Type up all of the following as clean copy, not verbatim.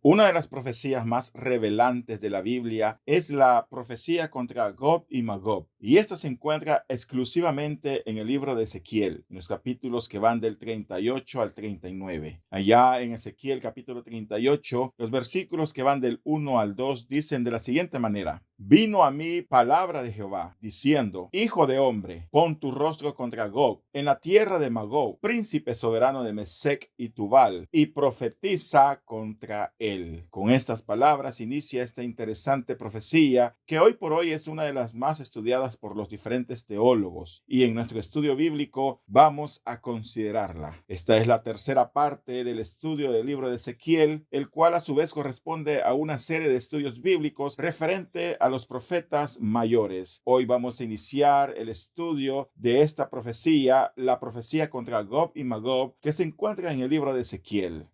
Una de las profecías más revelantes de la Biblia es la profecía contra Gog y Magog, y esta se encuentra exclusivamente en el libro de Ezequiel, en los capítulos que van del 38 al 39. Allá en Ezequiel capítulo 38, los versículos que van del 1 al 2 dicen de la siguiente manera: Vino a mí palabra de Jehová, diciendo: Hijo de hombre, pon tu rostro contra Gog, en la tierra de Magog, príncipe soberano de Mesec y Tubal, y profetiza contra él. Con estas palabras inicia esta interesante profecía que hoy por hoy es una de las más estudiadas por los diferentes teólogos, y en nuestro estudio bíblico vamos a considerarla. Esta es la tercera parte del estudio del libro de Ezequiel, el cual a su vez corresponde a una serie de estudios bíblicos referente a los profetas mayores. Hoy vamos a iniciar el estudio de esta profecía, la profecía contra Gog y Magog, que se encuentra en el libro de Ezequiel.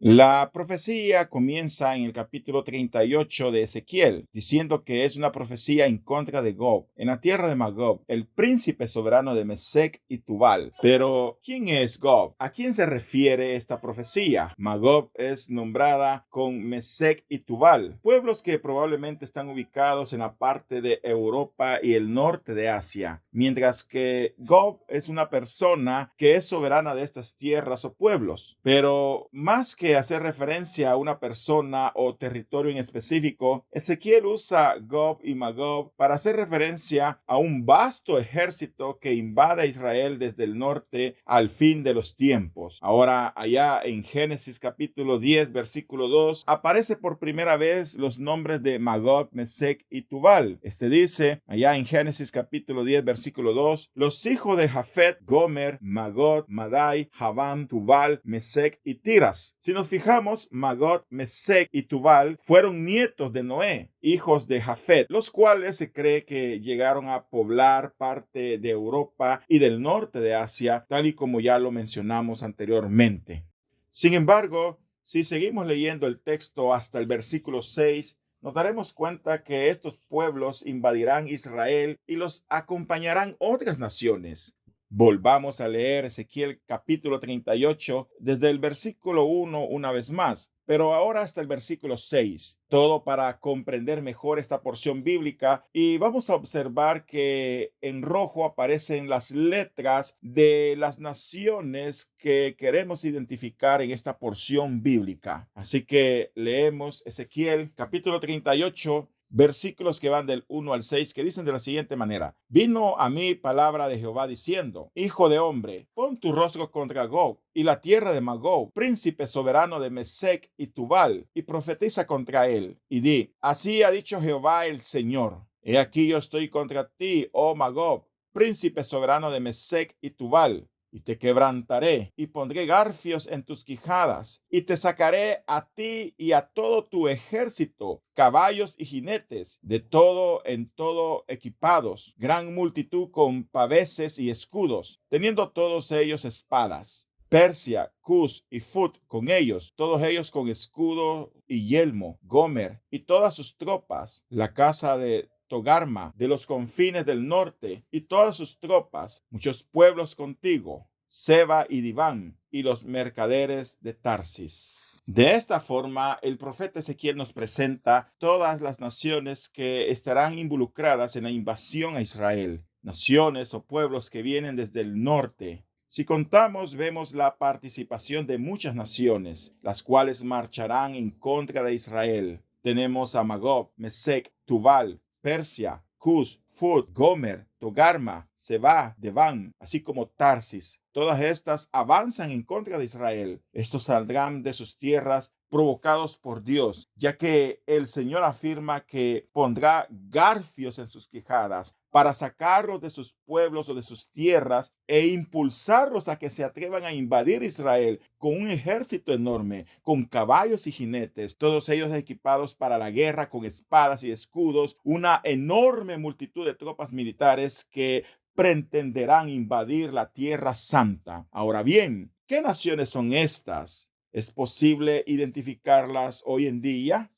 La profecía comienza en el capítulo 38 de Ezequiel, diciendo que es una profecía en contra de Gog, en la tierra de Magog, el príncipe soberano de Mesec y Tubal. Pero, ¿quién es Gog? ¿A quién se refiere esta profecía? Magog es nombrada con Mesec y Tubal, pueblos que probablemente están ubicados en la parte de Europa y el norte de Asia, mientras que Gog es una persona que es soberana de estas tierras o pueblos. Pero más que hacer referencia a una persona o territorio en específico, Ezequiel usa Gog y Magog para hacer referencia a un vasto ejército que invade a Israel desde el norte al fin de los tiempos. Ahora, allá en Génesis capítulo 10, versículo 2, aparece por primera vez los nombres de Magog, Mesec y Tubal. Dice, allá en Génesis capítulo 10, versículo 2, los hijos de Jafet, Gomer, Magog, Madai, Javán, Tubal, Mesec y Tiras. Si nos fijamos, Magog, Mesec y Tubal fueron nietos de Noé, hijos de Jafet, los cuales se cree que llegaron a poblar parte de Europa y del norte de Asia, tal y como ya lo mencionamos anteriormente. Sin embargo, si seguimos leyendo el texto hasta el versículo 6, nos daremos cuenta que estos pueblos invadirán Israel y los acompañarán otras naciones. Volvamos a leer Ezequiel capítulo 38 desde el versículo 1 una vez más, pero ahora hasta el versículo 6, todo para comprender mejor esta porción bíblica, y vamos a observar que en rojo aparecen las letras de las naciones que queremos identificar en esta porción bíblica. Así que leemos Ezequiel capítulo 38, versículos que van del 1 al 6, que dicen de la siguiente manera: Vino a mí palabra de Jehová diciendo: Hijo de hombre, pon tu rostro contra Gog y la tierra de Magog, príncipe soberano de Mesec y Tubal, y profetiza contra él, y di: Así ha dicho Jehová el Señor: He aquí yo estoy contra ti, oh Magog, príncipe soberano de Mesec y Tubal, y te quebrantaré, y pondré garfios en tus quijadas, y te sacaré a ti y a todo tu ejército, caballos y jinetes, de todo en todo equipados, gran multitud con paveses y escudos, teniendo todos ellos espadas. Persia, Cus y Fut con ellos, todos ellos con escudo y yelmo, Gomer y todas sus tropas, la casa de Togarma, de los confines del norte, y todas sus tropas, muchos pueblos contigo, Seba y Diván, y los mercaderes de Tarsis. De esta forma, el profeta Ezequiel nos presenta todas las naciones que estarán involucradas en la invasión a Israel, naciones o pueblos que vienen desde el norte. Si contamos, vemos la participación de muchas naciones, las cuales marcharán en contra de Israel. Tenemos a Magog, Mesec, Tubal, Persia, Cus, Fut, Gomer, Togarma, Seba, Deván, así como Tarsis. Todas estas avanzan en contra de Israel. Estos saldrán de sus tierras provocados por Dios, ya que el Señor afirma que pondrá garfios en sus quijadas para sacarlos de sus pueblos o de sus tierras e impulsarlos a que se atrevan a invadir Israel con un ejército enorme, con caballos y jinetes, todos ellos equipados para la guerra con espadas y escudos, una enorme multitud de tropas militares que pretenderán invadir la Tierra Santa. Ahora bien, ¿qué naciones son estas? ¿Es posible identificarlas hoy en día?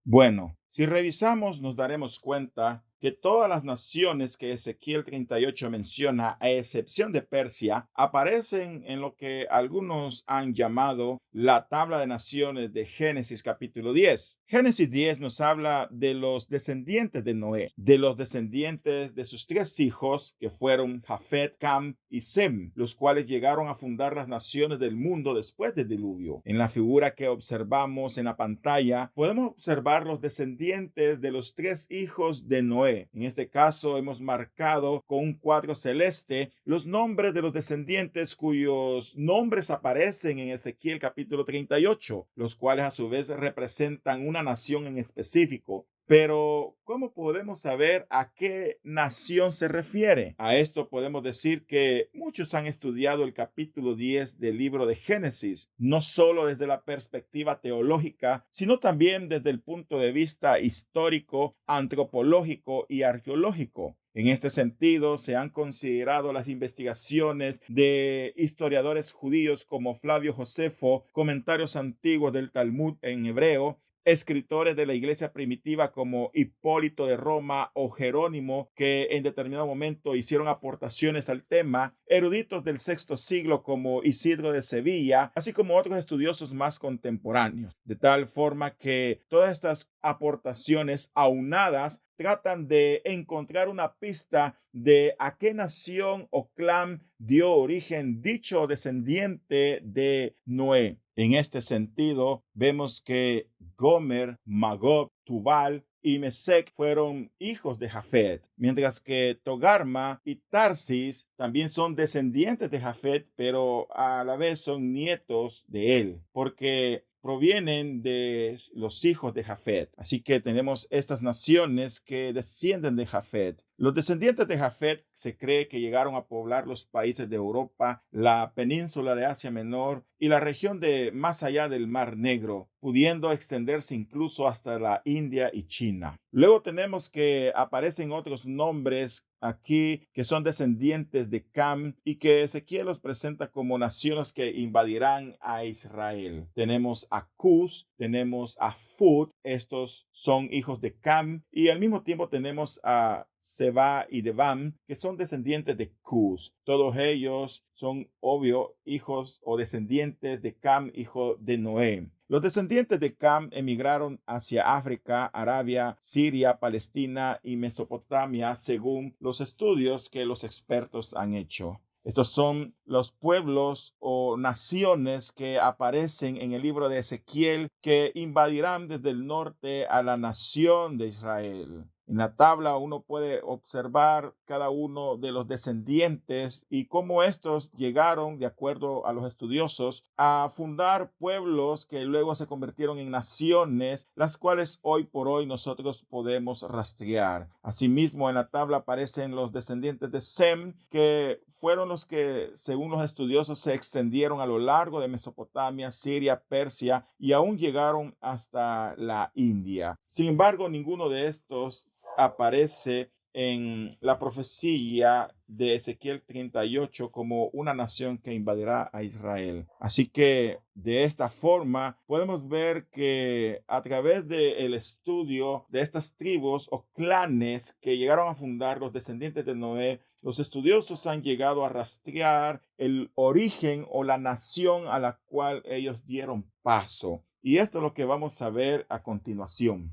Bueno, si revisamos nos daremos cuenta que todas las naciones que Ezequiel 38 menciona, a excepción de Persia, aparecen en lo que algunos han llamado la tabla de naciones de Génesis capítulo 10. Génesis 10 nos habla de los descendientes de Noé, de los descendientes de sus tres hijos, que fueron Jafet, Cam y Sem, los cuales llegaron a fundar las naciones del mundo después del diluvio. En la figura que observamos en la pantalla, podemos observar los descendientes de los tres hijos de Noé. En este caso, hemos marcado con un cuadro celeste los nombres de los descendientes cuyos nombres aparecen en Ezequiel capítulo 38, los cuales a su vez representan una nación en específico. Pero, ¿cómo podemos saber a qué nación se refiere? A esto podemos decir que muchos han estudiado el capítulo 10 del libro de Génesis, no solo desde la perspectiva teológica, sino también desde el punto de vista histórico, antropológico y arqueológico. En este sentido, se han considerado las investigaciones de historiadores judíos como Flavio Josefo, comentarios antiguos del Talmud en hebreo, escritores de la iglesia primitiva como Hipólito de Roma o Jerónimo, que en determinado momento hicieron aportaciones al tema, eruditos del sexto siglo como Isidro de Sevilla, así como otros estudiosos más contemporáneos, de tal forma que todas estas aportaciones aunadas tratan de encontrar una pista de a qué nación o clan dio origen dicho descendiente de Noé. En este sentido, vemos que Gomer, Magog, Tubal y Mesec fueron hijos de Jafet, mientras que Togarma y Tarsis también son descendientes de Jafet, pero a la vez son nietos de él, porque provienen de los hijos de Jafet. Así que tenemos estas naciones que descienden de Jafet. Los descendientes de Jafet se cree que llegaron a poblar los países de Europa, la península de Asia Menor y la región de más allá del Mar Negro, pudiendo extenderse incluso hasta la India y China. Luego tenemos que aparecen otros nombres aquí que son descendientes de Cam y que Ezequiel los presenta como naciones que invadirán a Israel. Tenemos a Cus, tenemos a Fut, estos son hijos de Cam, y al mismo tiempo tenemos a Seba y Devam, que son descendientes de Cus. Todos ellos son, obvio, hijos o descendientes de Cam, hijo de Noé. Los descendientes de Cam emigraron hacia África, Arabia, Siria, Palestina y Mesopotamia, según los estudios que los expertos han hecho. Estos son los pueblos o naciones que aparecen en el libro de Ezequiel que invadirán desde el norte a la nación de Israel. En la tabla uno puede observar cada uno de los descendientes y cómo estos llegaron, de acuerdo a los estudiosos, a fundar pueblos que luego se convirtieron en naciones, las cuales hoy por hoy nosotros podemos rastrear. Asimismo, en la tabla aparecen los descendientes de Sem, que fueron los que, según los estudiosos, se extendieron a lo largo de Mesopotamia, Siria, Persia y aún llegaron hasta la India. Sin embargo, ninguno de estos aparece en la profecía de Ezequiel 38 como una nación que invadirá a Israel. Así que de esta forma podemos ver que a través del estudio de estas tribus o clanes que llegaron a fundar los descendientes de Noé, los estudiosos han llegado a rastrear el origen o la nación a la cual ellos dieron paso. Y esto es lo que vamos a ver a continuación.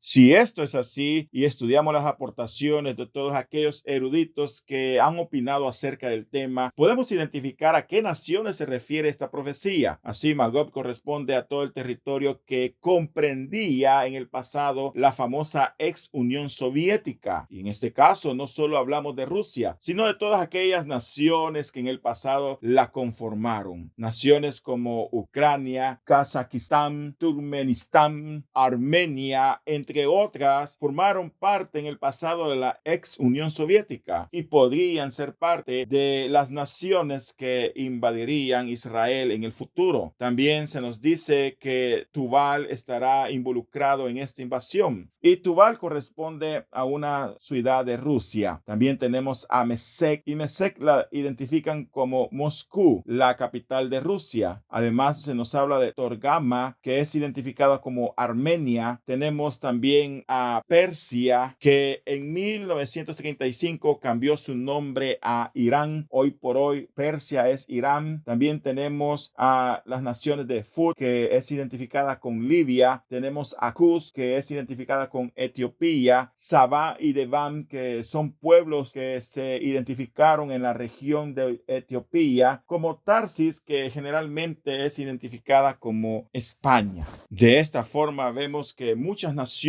Si esto es así y estudiamos las aportaciones de todos aquellos eruditos que han opinado acerca del tema, podemos identificar a qué naciones se refiere esta profecía. Así, Magog corresponde a todo el territorio que comprendía en el pasado la famosa ex Unión Soviética. Y en este caso no solo hablamos de Rusia, sino de todas aquellas naciones que en el pasado la conformaron. Naciones como Ucrania, Kazajistán, Turkmenistán, Armenia, entre otras, formaron parte en el pasado de la ex Unión Soviética y podrían ser parte de las naciones que invadirían Israel en el futuro. También se nos dice que Tubal estará involucrado en esta invasión y Tubal corresponde a una ciudad de Rusia. También tenemos a Mesec y Mesec la identifican como Moscú, la capital de Rusia. Además se nos habla de Torgama, que es identificada como Armenia. Tenemos también también a Persia, que en 1935 cambió su nombre a Irán. Hoy por hoy Persia es Irán. También tenemos a las naciones de Fut, que es identificada con Libia. Tenemos a Cus, que es identificada con Etiopía. Sabá y Devam, que son pueblos que se identificaron en la región de Etiopía, como Tarsis, que generalmente es identificada como España. De esta forma vemos que muchas naciones,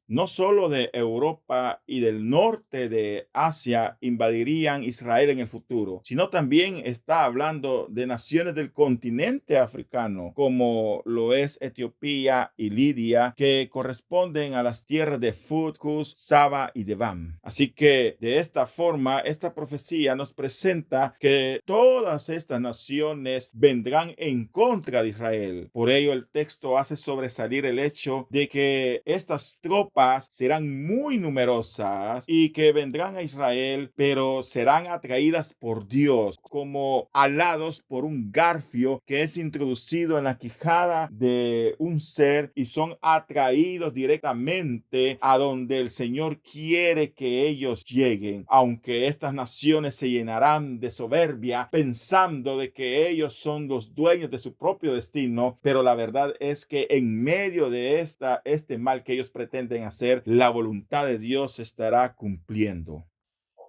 no solo de Europa y del norte de Asia, invadirían Israel en el futuro, sino también está hablando de naciones del continente africano, como lo es Etiopía y Lidia, que corresponden a las tierras de Fut, Cus, Saba y Devam. Así que de esta forma, esta profecía nos presenta que todas estas naciones vendrán en contra de Israel. Por ello, el texto hace sobresalir el hecho de que estas tropas serán muy numerosas y que vendrán a Israel, pero serán atraídas por Dios, como alados por un garfio que es introducido en la quijada de un ser, y son atraídos directamente a donde el Señor quiere que ellos lleguen. Aunque estas naciones se llenarán de soberbia pensando de que ellos son los dueños de su propio destino, pero la verdad es que en medio de este mal que ellos pretenden hacer, la voluntad de Dios se estará cumpliendo.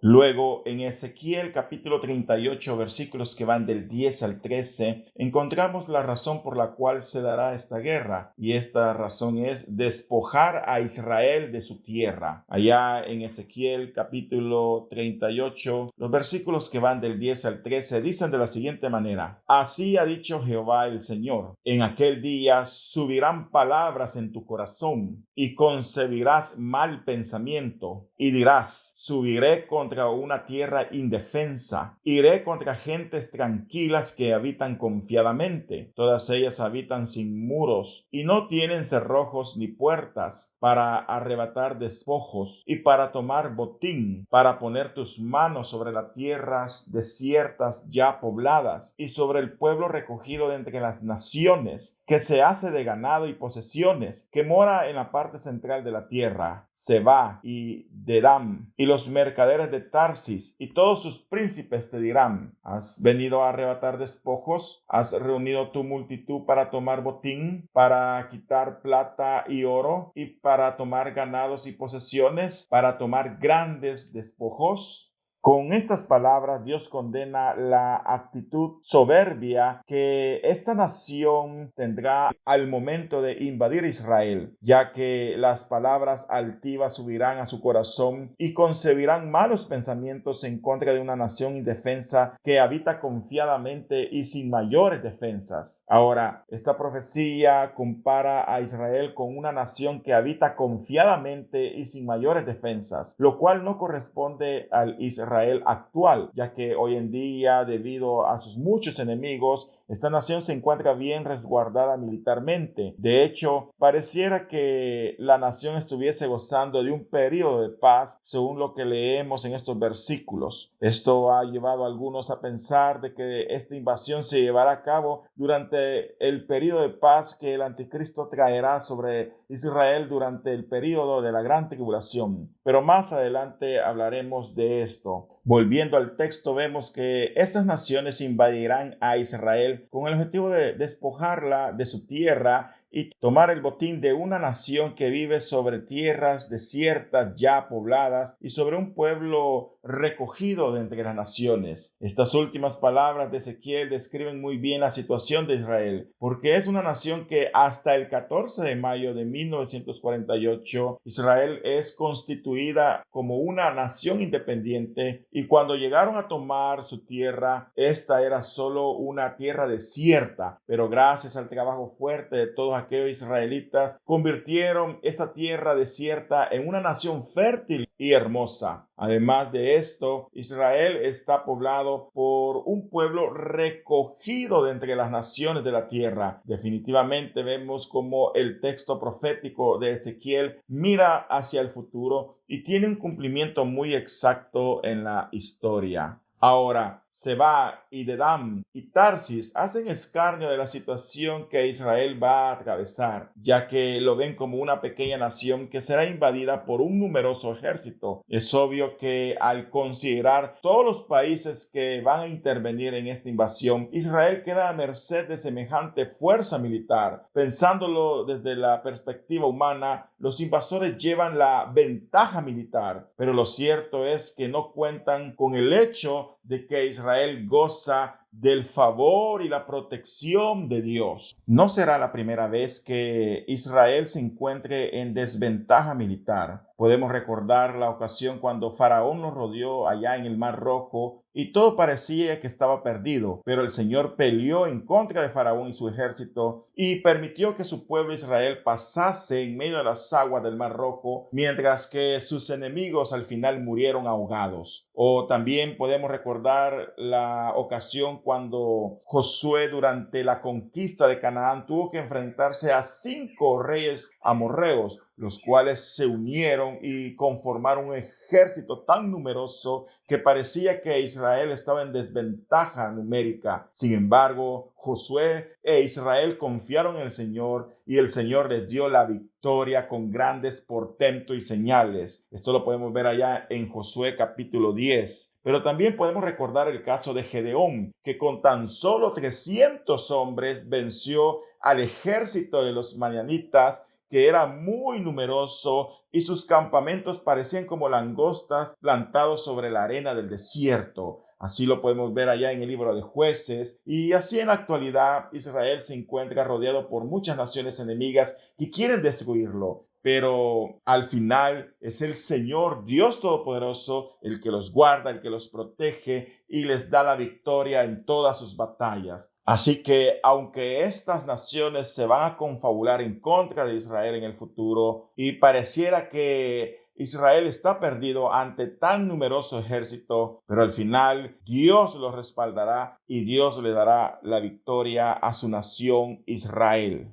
Luego, en Ezequiel capítulo 38, versículos que van del 10 al 13, encontramos la razón por la cual se dará esta guerra, y esta razón es despojar a Israel de su tierra. Allá en Ezequiel capítulo 38, los versículos que van del 10 al 13 dicen de la siguiente manera: Así ha dicho Jehová el Señor, en aquel día subirán palabras en tu corazón, y concebirás mal pensamiento, y dirás: subiré contra una tierra indefensa, iré contra gentes tranquilas que habitan confiadamente. Todas ellas habitan sin muros y no tienen cerrojos ni puertas, para arrebatar despojos y para tomar botín, para poner tus manos sobre las tierras desiertas ya pobladas y sobre el pueblo recogido de entre las naciones, que se hace de ganado y posesiones, que mora en la parte central de la tierra, Seba y Dedam, y los mercaderes de Tarsis y todos sus príncipes te dirán: ¿has venido a arrebatar despojos? ¿Has reunido tu multitud para tomar botín, para quitar plata y oro, y para tomar ganados y posesiones, para tomar grandes despojos? Con estas palabras, Dios condena la actitud soberbia que esta nación tendrá al momento de invadir Israel, ya que las palabras altivas subirán a su corazón y concebirán malos pensamientos en contra de una nación indefensa que habita confiadamente y sin mayores defensas. Ahora, esta profecía compara a Israel con una nación que habita confiadamente y sin mayores defensas, lo cual no corresponde al Israel actual, ya que hoy en día, debido a sus muchos enemigos, esta nación se encuentra bien resguardada militarmente. De hecho, pareciera que la nación estuviese gozando de un periodo de paz, según lo que leemos en estos versículos. Esto ha llevado a algunos a pensar de que esta invasión se llevará a cabo durante el periodo de paz que el anticristo traerá sobre Israel durante el periodo de la gran tribulación. Pero más adelante hablaremos de esto. Volviendo al texto, vemos que estas naciones invadirán a Israel con el objetivo de despojarla de su tierra y tomar el botín de una nación que vive sobre tierras desiertas ya pobladas y sobre un pueblo recogido de entre las naciones. Estas últimas palabras de Ezequiel describen muy bien la situación de Israel, porque es una nación que hasta el 14 de mayo de 1948 Israel es constituida como una nación independiente, y cuando llegaron a tomar su tierra, esta era solo una tierra desierta, pero gracias al trabajo fuerte de todos aquellos israelitas, convirtieron esta tierra desierta en una nación fértil y hermosa. Además de esto, Israel está poblado por un pueblo recogido de entre las naciones de la tierra. Definitivamente vemos como el texto profético de Ezequiel mira hacia el futuro y tiene un cumplimiento muy exacto en la historia. Ahora, Seba y Dedam y Tarsis hacen escarnio de la situación que Israel va a atravesar, ya que lo ven como una pequeña nación que será invadida por un numeroso ejército. Es obvio que al considerar todos los países que van a intervenir en esta invasión, Israel queda a merced de semejante fuerza militar. Pensándolo desde la perspectiva humana, los invasores llevan la ventaja militar, pero lo cierto es que no cuentan con el hecho de que Israel goza del favor y la protección de Dios. No será la primera vez que Israel se encuentre en desventaja militar. Podemos recordar la ocasión cuando Faraón nos rodeó allá en el Mar Rojo y todo parecía que estaba perdido, pero el Señor peleó en contra de Faraón y su ejército y permitió que su pueblo Israel pasase en medio de las aguas del Mar Rojo, mientras que sus enemigos al final murieron ahogados. O también podemos recordar la ocasión cuando Josué, durante la conquista de Canaán, tuvo que enfrentarse a 5 reyes amorreos, los cuales se unieron y conformaron un ejército tan numeroso que parecía que Israel estaba en desventaja numérica. Sin embargo, Josué e Israel confiaron en el Señor y el Señor les dio la victoria con grandes portentos y señales. Esto lo podemos ver allá en Josué capítulo 10. Pero también podemos recordar el caso de Gedeón, que con tan solo 300 hombres venció al ejército de los madianitas, que era muy numeroso y sus campamentos parecían como langostas plantados sobre la arena del desierto. Así lo podemos ver allá en el libro de Jueces. Y así en la actualidad Israel se encuentra rodeado por muchas naciones enemigas que quieren destruirlo. Pero al final es el Señor Dios Todopoderoso el que los guarda, el que los protege y les da la victoria en todas sus batallas. Así que aunque estas naciones se van a confabular en contra de Israel en el futuro y pareciera que Israel está perdido ante tan numeroso ejército, pero al final Dios los respaldará y Dios le dará la victoria a su nación Israel.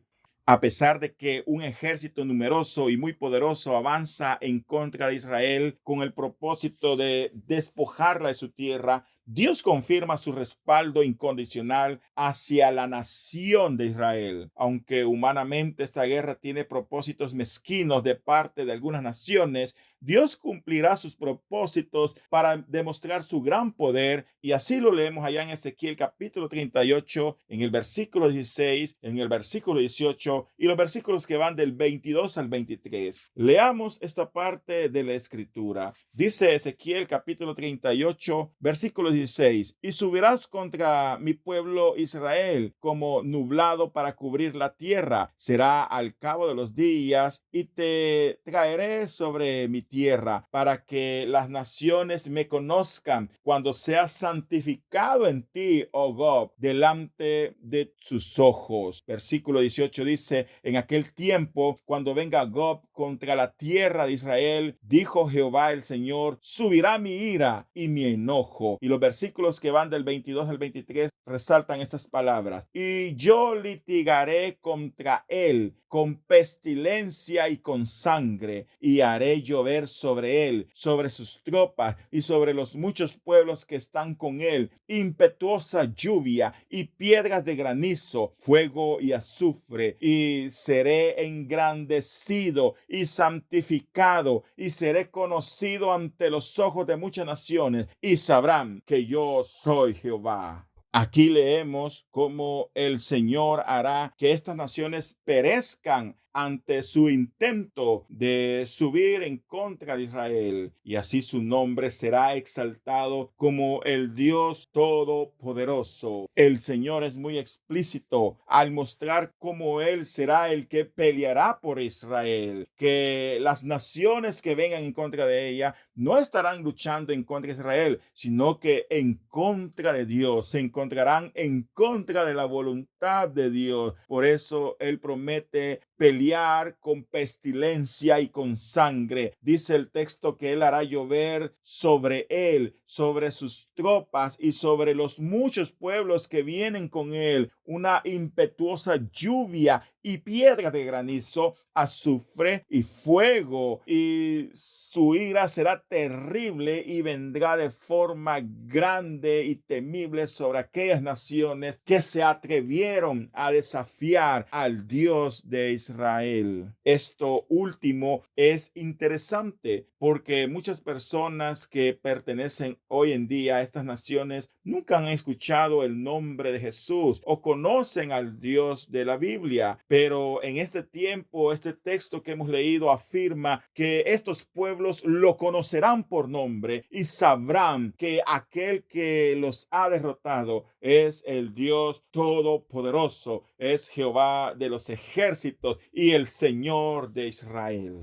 A pesar de que un ejército numeroso y muy poderoso avanza en contra de Israel con el propósito de despojarla de su tierra, Dios confirma su respaldo incondicional hacia la nación de Israel. Aunque humanamente esta guerra tiene propósitos mezquinos de parte de algunas naciones, Dios cumplirá sus propósitos para demostrar su gran poder, y así lo leemos allá en Ezequiel capítulo 38, en el versículo 16, en el versículo 18 y los versículos que van del 22 al 23. Leamos esta parte de la escritura. Dice Ezequiel capítulo 38, versículo 16: y subirás contra mi pueblo Israel como nublado para cubrir la tierra. Será al cabo de los días y te traeré sobre mi tierra para que las naciones me conozcan cuando sea santificado en ti, oh Gob, delante de sus ojos. Versículo 18 dice: en aquel tiempo, cuando venga Gob contra la tierra de Israel, dijo Jehová el Señor, subirá mi ira y mi enojo. Y los versículos que van del 22 al 23 resaltan estas palabras: y yo litigaré contra él con pestilencia y con sangre, y haré llover sobre él, sobre sus tropas y sobre los muchos pueblos que están con él, impetuosa lluvia y piedras de granizo, fuego y azufre, y seré engrandecido y santificado, y seré conocido ante los ojos de muchas naciones, y sabrán que yo soy Jehová. Aquí leemos cómo el Señor hará que estas naciones perezcan ante su intento de subir en contra de Israel, y así su nombre será exaltado como el Dios Todopoderoso. El Señor es muy explícito al mostrar cómo Él será el que peleará por Israel, que las naciones que vengan en contra de ella no estarán luchando en contra de Israel, sino que en contra de Dios, se encontrarán en contra de la voluntad de Dios. Por eso Él promete pelear pelear con pestilencia y con sangre. Dice el texto que él hará llover sobre él, sobre sus tropas y sobre los muchos pueblos que vienen con él, una impetuosa lluvia y piedra de granizo, azufre y fuego, y su ira será terrible y vendrá de forma grande y temible sobre aquellas naciones que se atrevieron a desafiar al Dios de Israel. Esto último es interesante porque muchas personas que pertenecen hoy en día a estas naciones nunca han escuchado el nombre de Jesús o conocen al Dios de la Biblia, pero en este tiempo, este texto que hemos leído afirma que estos pueblos lo conocerán por nombre y sabrán que aquel que los ha derrotado es el Dios todopoderoso, es Jehová de los ejércitos y el Señor de Israel.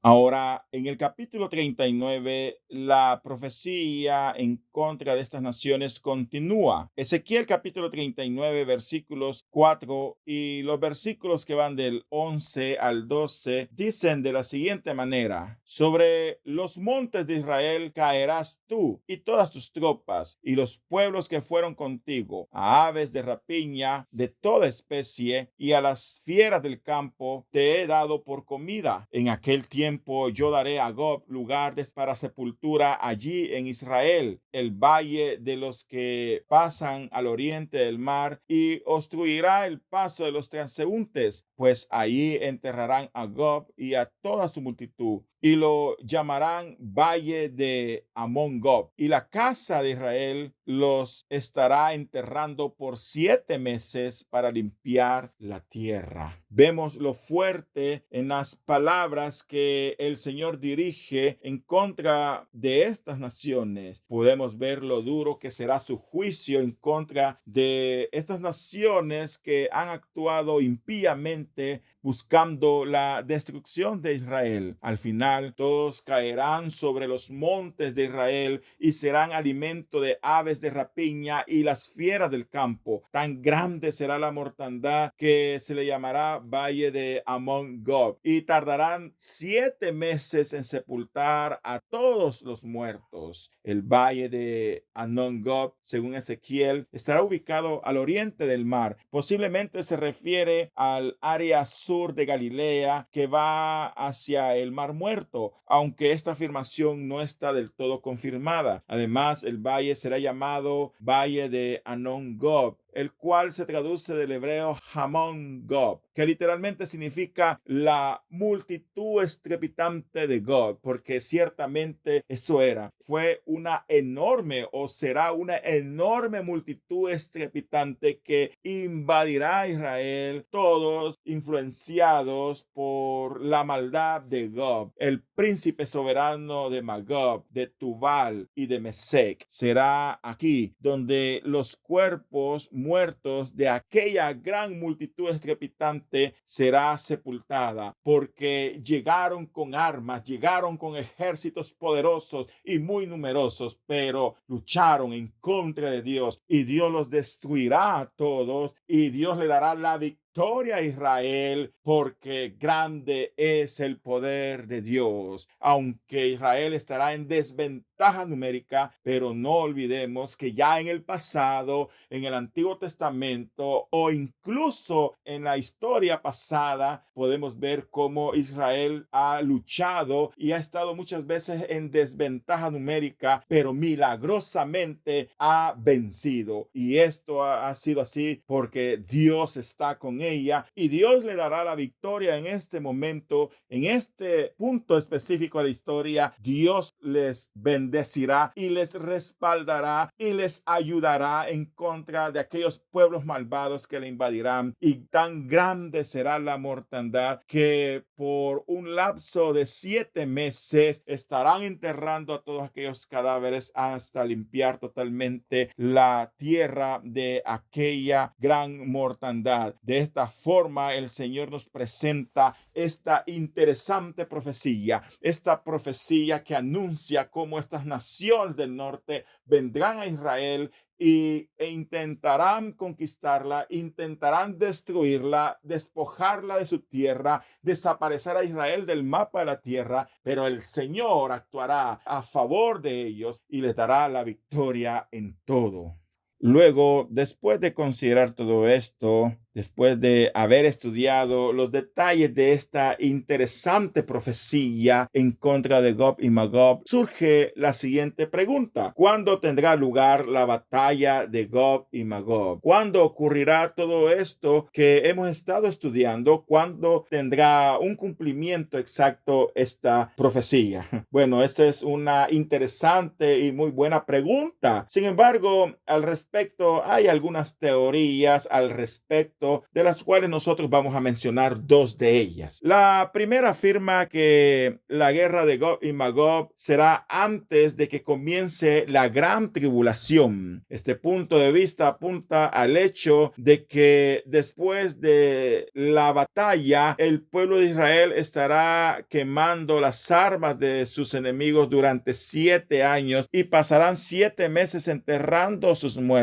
Ahora, en el capítulo 39, la profecía en contra de estas naciones continúa. Ezequiel capítulo 39, versículos 4 y los versículos que van del 11 al 12 dicen de la siguiente manera: sobre los montes de Israel caerás tú y todas tus tropas y los pueblos que fueron contigo, a aves de rapiña de toda especie y a las fieras del campo te he dado por comida. En aquel tiempo yo daré a Gob lugar para sepultura allí en Israel, el valle de los que pasan al oriente del mar, y obstruirá el paso de los transeúntes, pues allí enterrarán a Gob y a toda su multitud, y lo llamarán Valle de Amón-Gob, y la casa de Israel los estará enterrando por 7 meses para limpiar la tierra. Vemos lo fuerte en las palabras que el Señor dirige en contra de estas naciones. Podemos ver lo duro que será su juicio en contra de estas naciones que han actuado impíamente buscando la destrucción de Israel. Al final, todos caerán sobre los montes de Israel y serán alimento de aves de rapiña y las fieras del campo. Tan grande será la mortandad que se le llamará Valle de Amón-Gob, y tardarán 7 meses en sepultar a todos los muertos. El Valle de Amón-Gob, según Ezequiel, estará ubicado al oriente del mar. Posiblemente se refiere al área sur de Galilea que va hacia el Mar Muerto, aunque esta afirmación no está del todo confirmada. Además, el valle será llamado Valle de Amón-Gob, el cual se traduce del hebreo Hamón-Gob, que literalmente significa la multitud estrepitante de Gob, porque ciertamente eso era. Fue una enorme o será una enorme multitud estrepitante que invadirá a Israel, todos influenciados por la maldad de Gob, el príncipe soberano de Magog, de Tubal y de Mesec. Será aquí donde los cuerpos muertos de aquella gran multitud estrepitante será sepultada, porque llegaron con armas, llegaron con ejércitos poderosos y muy numerosos, pero lucharon en contra de Dios, y Dios los destruirá a todos, y Dios le dará la victoria a Israel, porque grande es el poder de Dios. Aunque Israel estará en desventaja numérica, pero no olvidemos que ya en el pasado, en el Antiguo Testamento o incluso en la historia pasada, podemos ver cómo Israel ha luchado y ha estado muchas veces en desventaja numérica, pero milagrosamente ha vencido. Y esto ha sido así porque Dios está con ella, y Dios le dará la victoria en este momento, en este punto específico de la historia. Dios les bendecirá y les respaldará y les ayudará en contra de aquellos pueblos malvados que le invadirán, y tan grande será la mortandad que por un lapso de 7 meses estarán enterrando a todos aquellos cadáveres hasta limpiar totalmente la tierra de aquella gran mortandad. De esta esta forma el Señor nos presenta esta interesante profecía, esta profecía que anuncia cómo estas naciones del norte vendrán a Israel e intentarán conquistarla, intentarán destruirla, despojarla de su tierra, desaparecer a Israel del mapa de la tierra, pero el Señor actuará a favor de ellos y les dará la victoria en todo. Luego, después de considerar todo esto, después de haber estudiado los detalles de esta interesante profecía en contra de Gog y Magog, surge la siguiente pregunta: ¿cuándo tendrá lugar la batalla de Gog y Magog? ¿Cuándo ocurrirá todo esto que hemos estado estudiando? ¿Cuándo tendrá un cumplimiento exacto esta profecía? Bueno, esa es una interesante y muy buena pregunta. Sin embargo, al respecto, hay algunas teorías al respecto, de las cuales nosotros vamos a mencionar dos de ellas. La primera afirma que la guerra de Gog y Magog será antes de que comience la gran tribulación. Este punto de vista apunta al hecho de que después de la batalla, el pueblo de Israel estará quemando las armas de sus enemigos durante 7 años y pasarán 7 meses enterrando a sus muertos.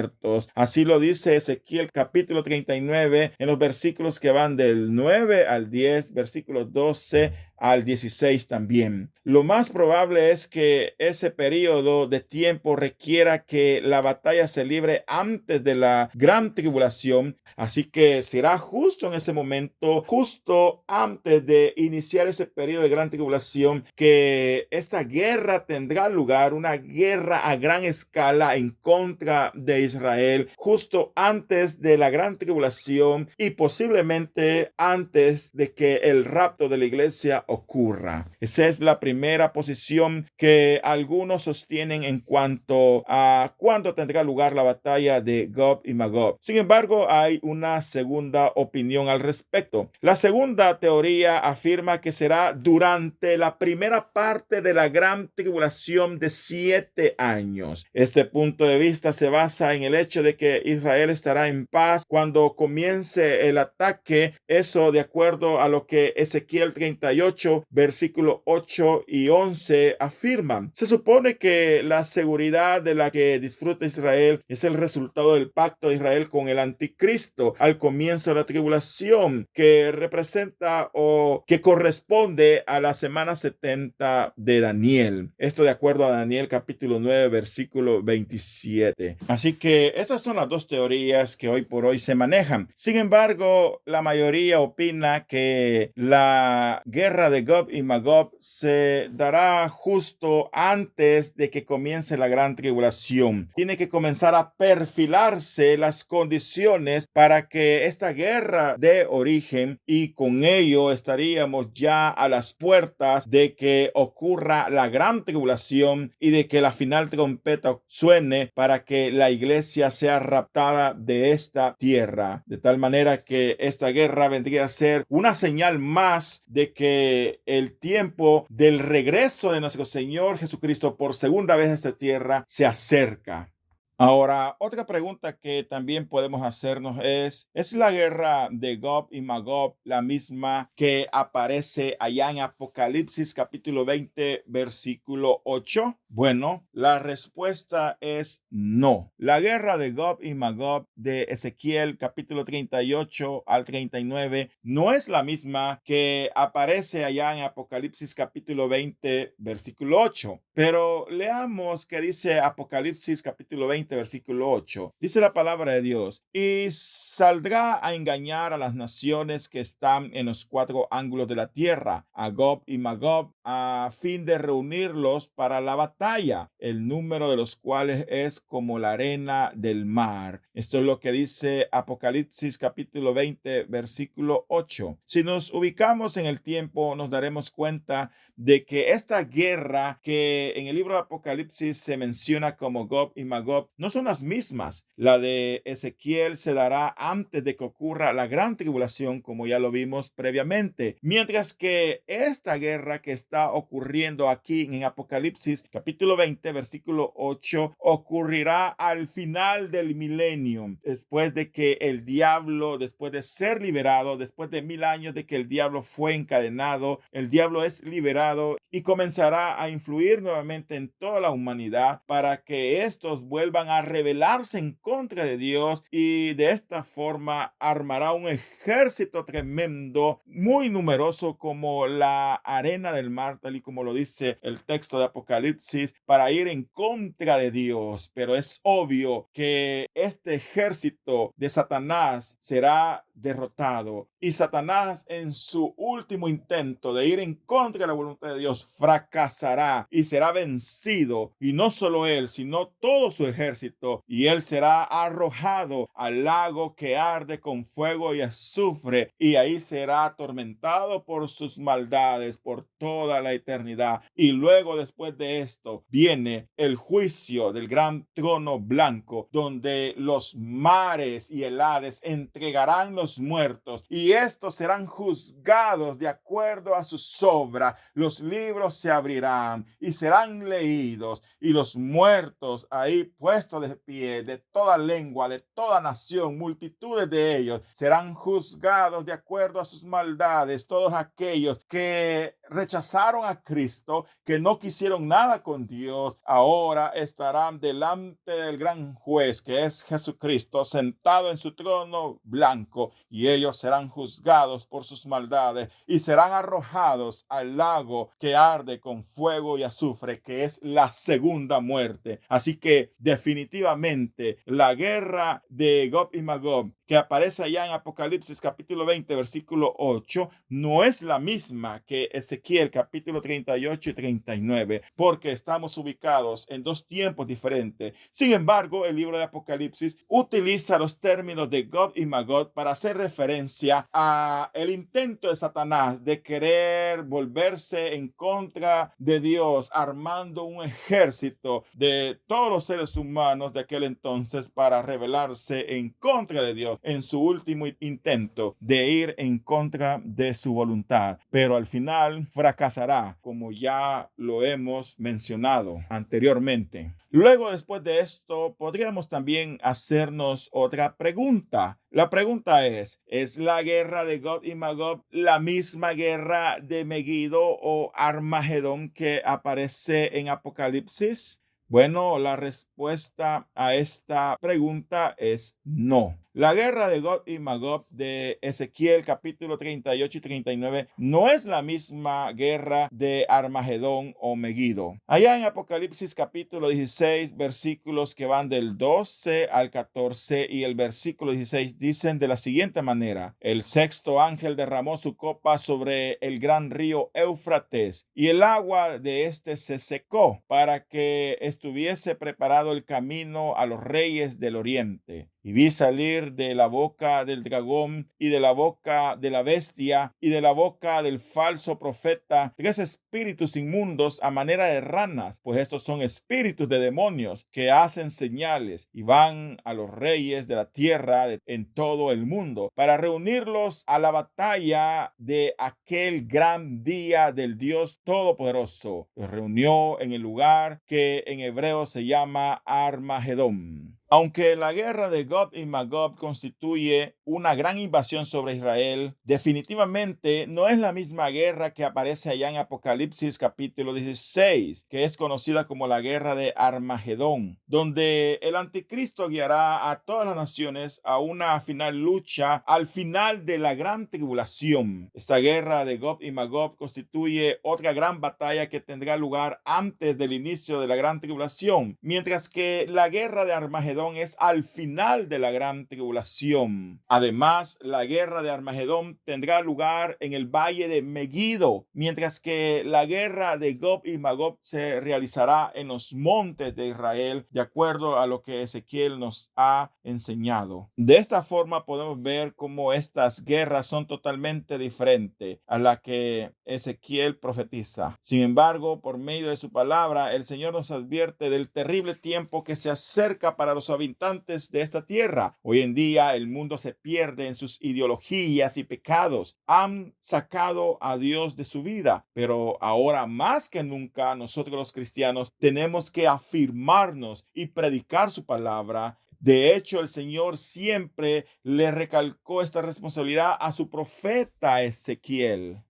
Así lo dice Ezequiel capítulo 39 en los versículos que van del 9 al 10, versículos 12 al 16 también. Lo más probable es que ese periodo de tiempo requiera que la batalla se libre antes de la gran tribulación, así que será justo en ese momento, justo antes de iniciar ese periodo de gran tribulación, que esta guerra tendrá lugar, una guerra a gran escala en contra de Israel, justo antes de la gran tribulación y posiblemente antes de que el rapto de la iglesia ocurra. Esa es la primera posición que algunos sostienen en cuanto a cuándo tendrá lugar la batalla de Gog y Magog. Sin embargo, hay una segunda opinión al respecto. La segunda teoría afirma que será durante la primera parte de la gran tribulación de 7 años. Este punto de vista se basa en el hecho de que Israel estará en paz cuando comience el ataque. Eso de acuerdo a lo que Ezequiel 38, versículo 8 y 11 afirman. Se supone que la seguridad de la que disfruta Israel es el resultado del pacto de Israel con el anticristo al comienzo de la tribulación, que representa o que corresponde a la semana 70 de Daniel. Esto de acuerdo a Daniel capítulo 9, versículo 27. Así que esas son las dos teorías que hoy por hoy se manejan. Sin embargo, la mayoría opina que la guerra de Gog y Magog se dará justo antes de que comience la gran tribulación. Tiene que comenzar a perfilarse las condiciones para que esta guerra dé origen, y con ello estaríamos ya a las puertas de que ocurra la gran tribulación y de que la final trompeta suene para que la iglesia sea raptada de esta tierra, de tal manera que esta guerra vendría a ser una señal más de que el tiempo del regreso de nuestro Señor Jesucristo por segunda vez a esta tierra se acerca. Ahora, otra pregunta que también podemos hacernos ¿es la guerra de Gog y Magog la misma que aparece allá en Apocalipsis capítulo 20, versículo 8? Bueno, la respuesta es no. La guerra de Gog y Magog de Ezequiel capítulo 38 al 39 no es la misma que aparece allá en Apocalipsis capítulo 20, versículo 8. Pero leamos qué dice Apocalipsis capítulo 20, versículo 8. Dice la palabra de Dios: y saldrá a engañar a las naciones que están en los 4 ángulos de la tierra, a Gog y Magog, a fin de reunirlos para la batalla, el número de los cuales es como la arena del mar. Esto es lo que dice Apocalipsis capítulo 20, versículo 8. Si nos ubicamos en el tiempo, nos daremos cuenta de que esta guerra que en el libro de Apocalipsis se menciona como Gog y Magog no son las mismas. La de Ezequiel se dará antes de que ocurra la gran tribulación, como ya lo vimos previamente, mientras que esta guerra que está está ocurriendo aquí en Apocalipsis capítulo 20, versículo 8, ocurrirá al final del milenio, después de que el diablo, después de ser liberado, después de 1000 años de que el diablo fue encadenado, el diablo es liberado y comenzará a influir nuevamente en toda la humanidad para que estos vuelvan a rebelarse en contra de Dios, y de esta forma armará un ejército tremendo, muy numeroso como la arena del mar, tal y como lo dice el texto de Apocalipsis, para ir en contra de Dios. Pero es obvio que este ejército de Satanás será derrotado, y Satanás, en su último intento de ir en contra de la voluntad de Dios, fracasará y será vencido, y no solo él, sino todo su ejército, y él será arrojado al lago que arde con fuego y azufre, y ahí será atormentado por sus maldades por toda la eternidad. Y luego, después de esto, viene el juicio del gran trono blanco, donde los mares y el Hades entregarán los muertos, y estos serán juzgados de acuerdo a sus obras. Los libros se abrirán y serán leídos, y los muertos ahí puestos de pie, de toda lengua, de toda nación, multitudes de ellos, serán juzgados de acuerdo a sus maldades. Todos aquellos que rechazaron a Cristo, que no quisieron nada con Dios, ahora estarán delante del gran juez, que es Jesucristo, sentado en su trono blanco, y ellos serán juzgados por sus maldades y serán arrojados al lago que arde con fuego y azufre, que es la segunda muerte. Así que definitivamente la guerra de Gog y Magog, que aparece allá en Apocalipsis capítulo 20, versículo 8, no es la misma que Ezequiel capítulo 38 y 39, porque estamos ubicados en dos tiempos diferentes. Sin embargo, el libro de Apocalipsis utiliza los términos de Gog y Magog para hacer referencia a el intento de Satanás de querer volverse en contra de Dios, armando un ejército de todos los seres humanos de aquel entonces para rebelarse en contra de Dios en su último intento de ir en contra de su voluntad. Pero al final fracasará, como ya lo hemos mencionado anteriormente. Luego, después de esto, podríamos también hacernos otra pregunta. La pregunta ¿es la guerra de Gog y Magog la misma guerra de Megiddo o Armagedón que aparece en Apocalipsis? Bueno, la respuesta a esta pregunta es no. La guerra de Gog y Magog de Ezequiel capítulo 38 y 39 no es la misma guerra de Armagedón o Megiddo. Allá en Apocalipsis capítulo 16, versículos que van del 12 al 14 y el versículo 16 dicen de la siguiente manera: el sexto ángel derramó su copa sobre el gran río Éufrates, y el agua de este se secó, para que estuviese preparado el camino a los reyes del oriente. Y vi salir de la boca del dragón y de la boca de la bestia y de la boca del falso profeta 3 espíritus inmundos a manera de ranas, pues estos son espíritus de demonios que hacen señales y van a los reyes de la tierra en todo el mundo para reunirlos a la batalla de aquel gran día del Dios Todopoderoso. Los reunió en el lugar que en hebreo se llama Armagedón. Aunque la guerra de Gog y Magog constituye una gran invasión sobre Israel, definitivamente no es la misma guerra que aparece allá en Apocalipsis capítulo 16, que es conocida como la guerra de Armagedón, donde el anticristo guiará a todas las naciones a una final lucha al final de la gran tribulación. Esta guerra de Gog y Magog constituye otra gran batalla que tendrá lugar antes del inicio de la gran tribulación, mientras que la guerra de Armagedón es al final de la gran tribulación. Además, la guerra de Armagedón tendrá lugar en el valle de Megiddo, mientras que la guerra de Gog y Magog se realizará en los montes de Israel, de acuerdo a lo que Ezequiel nos ha enseñado. De esta forma podemos ver cómo estas guerras son totalmente diferentes a la que Ezequiel profetiza. Sin embargo, por medio de su palabra, el Señor nos advierte del terrible tiempo que se acerca para los los habitantes de esta tierra. Hoy en día el mundo se pierde en sus ideologías y pecados. Han sacado a Dios de su vida, pero ahora más que nunca nosotros los cristianos tenemos que afirmarnos y predicar su palabra. De hecho, el Señor siempre le recalcó esta responsabilidad a su profeta Ezequiel.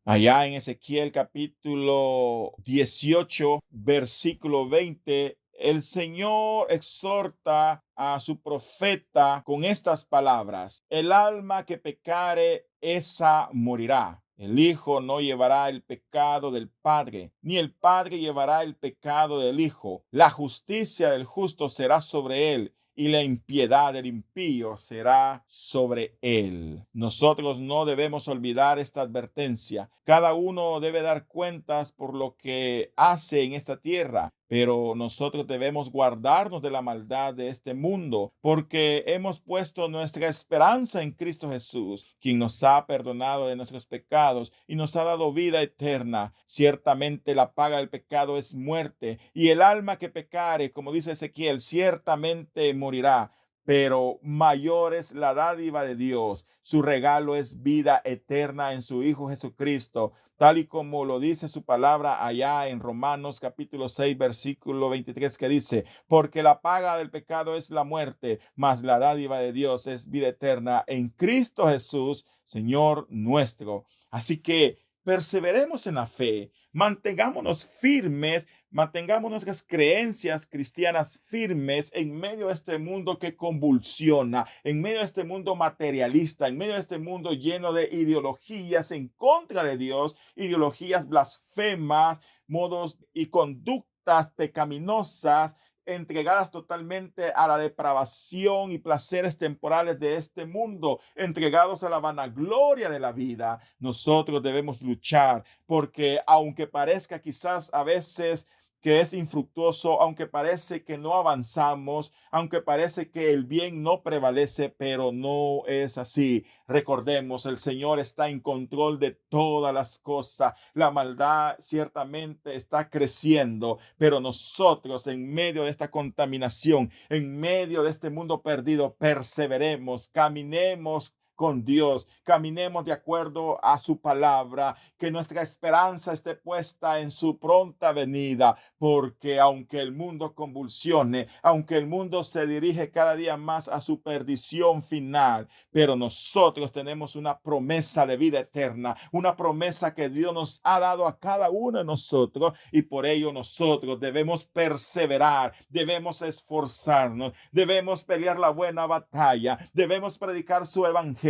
Allá en Ezequiel capítulo 18, versículo 20, el Señor exhorta a su profeta con estas palabras: el alma que pecare, esa morirá. El hijo no llevará el pecado del padre, ni el padre llevará el pecado del hijo. La justicia del justo será sobre él, y la impiedad del impío será sobre él. Nosotros no debemos olvidar esta advertencia. Cada uno debe dar cuentas por lo que hace en esta tierra, pero nosotros debemos guardarnos de la maldad de este mundo, porque hemos puesto nuestra esperanza en Cristo Jesús, quien nos ha perdonado de nuestros pecados y nos ha dado vida eterna. Ciertamente la paga del pecado es muerte, y el alma que pecare, como dice Ezequiel, ciertamente morirá. Pero mayor es la dádiva de Dios. Su regalo es vida eterna en su Hijo Jesucristo, tal y como lo dice su palabra allá en Romanos capítulo 6, versículo 23, que dice: porque la paga del pecado es la muerte, mas la dádiva de Dios es vida eterna en Cristo Jesús, Señor nuestro. Así que perseveremos en la fe, mantengámonos firmes, mantengamos nuestras creencias cristianas firmes en medio de este mundo que convulsiona, en medio de este mundo materialista, en medio de este mundo lleno de ideologías en contra de Dios, ideologías blasfemas, modos y conductas pecaminosas, entregadas totalmente a la depravación y placeres temporales de este mundo, entregados a la vanagloria de la vida. Nosotros debemos luchar, porque aunque parezca quizás a veces que es infructuoso, aunque parece que no avanzamos, aunque parece que el bien no prevalece, pero no es así. Recordemos, el Señor está en control de todas las cosas. La maldad ciertamente está creciendo, pero nosotros en medio de esta contaminación, en medio de este mundo perdido, perseveremos, caminemos con Dios, caminemos de acuerdo a su palabra, que nuestra esperanza esté puesta en su pronta venida, porque aunque el mundo convulsione, aunque el mundo se dirige cada día más a su perdición final, pero nosotros tenemos una promesa de vida eterna, una promesa que Dios nos ha dado a cada uno de nosotros, y por ello nosotros debemos perseverar, debemos esforzarnos, debemos pelear la buena batalla, debemos predicar su evangelio.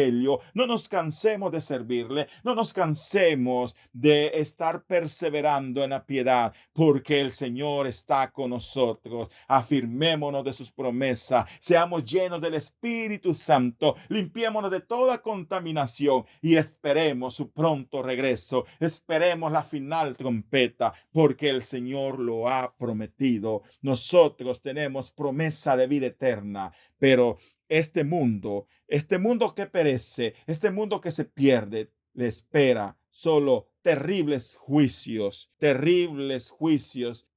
No nos cansemos de servirle, no nos cansemos de estar perseverando en la piedad, porque el Señor está con nosotros. Afirmémonos de sus promesas, seamos llenos del Espíritu Santo, limpiémonos de toda contaminación y esperemos su pronto regreso. Esperemos la final trompeta, porque el Señor lo ha prometido. Nosotros tenemos promesa de vida eterna, pero este mundo que perece, este mundo que se pierde, le espera solo terribles juicios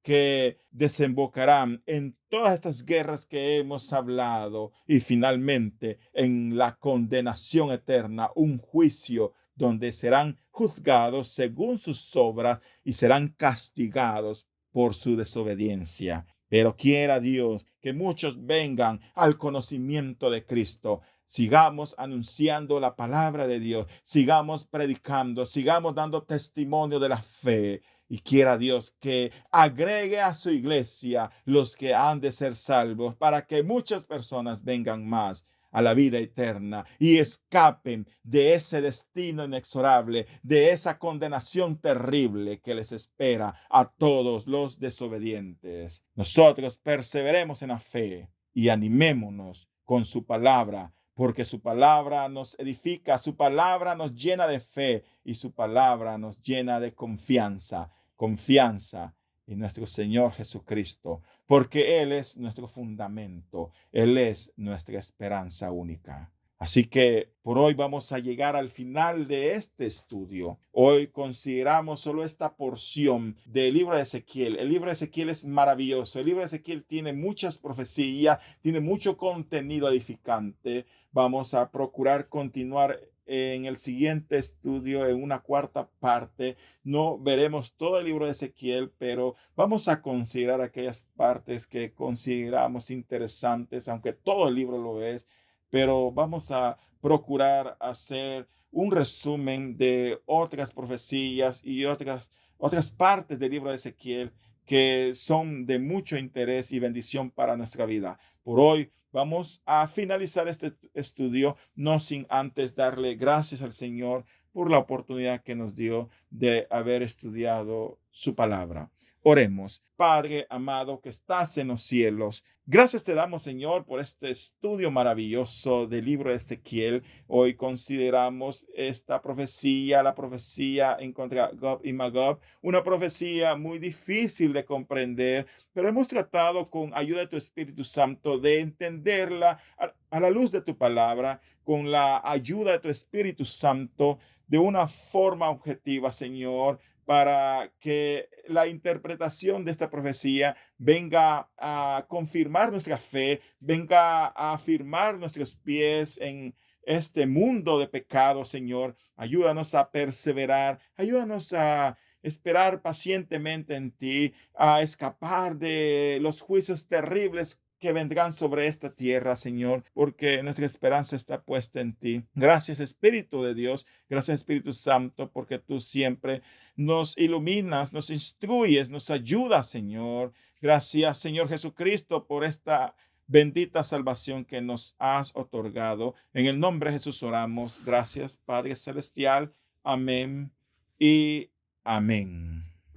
que desembocarán en todas estas guerras que hemos hablado, y finalmente en la condenación eterna, un juicio donde serán juzgados según sus obras y serán castigados por su desobediencia. Pero quiera Dios que muchos vengan al conocimiento de Cristo. Sigamos anunciando la palabra de Dios, sigamos predicando, sigamos dando testimonio de la fe, y quiera Dios que agregue a su iglesia los que han de ser salvos, para que muchas personas vengan más a la vida eterna y escapen de ese destino inexorable, de esa condenación terrible que les espera a todos los desobedientes. Nosotros perseveremos en la fe y animémonos con su palabra, porque su palabra nos edifica, su palabra nos llena de fe y su palabra nos llena de confianza en nuestro Señor Jesucristo, porque Él es nuestro fundamento, Él es nuestra esperanza única. Así que por hoy vamos a llegar al final de este estudio. Hoy consideramos solo esta porción del libro de Ezequiel. El libro de Ezequiel es maravilloso. El libro de Ezequiel tiene muchas profecías, tiene mucho contenido edificante. Vamos a procurar continuar en el siguiente estudio, en una cuarta parte. No veremos todo el libro de Ezequiel, pero vamos a considerar aquellas partes que consideramos interesantes, aunque todo el libro lo es, pero vamos a procurar hacer un resumen de otras profecías y otras partes del libro de Ezequiel que son de mucho interés y bendición para nuestra vida. Por hoy vamos a finalizar este estudio, no sin antes darle gracias al Señor por la oportunidad que nos dio de haber estudiado su palabra. Oremos. Padre amado que estás en los cielos, gracias te damos, Señor, por este estudio maravilloso del libro de Ezequiel. Hoy consideramos esta profecía, la profecía en contra de Gog y Magog, una profecía muy difícil de comprender, pero hemos tratado con ayuda de tu Espíritu Santo de entenderla a la luz de tu palabra, con la ayuda de tu Espíritu Santo, de una forma objetiva, Señor, para que la interpretación de esta profecía venga a confirmar nuestra fe, venga a afirmar nuestros pies en este mundo de pecado, Señor. Ayúdanos a perseverar, ayúdanos a esperar pacientemente en ti, a escapar de los juicios terribles que vendrán sobre esta tierra, Señor, porque nuestra esperanza está puesta en ti. Gracias, Espíritu de Dios. Gracias, Espíritu Santo, porque tú siempre nos iluminas, nos instruyes, nos ayudas, Señor. Gracias, Señor Jesucristo, por esta bendita salvación que nos has otorgado. En el nombre de Jesús oramos. Gracias, Padre Celestial. Amén y amén.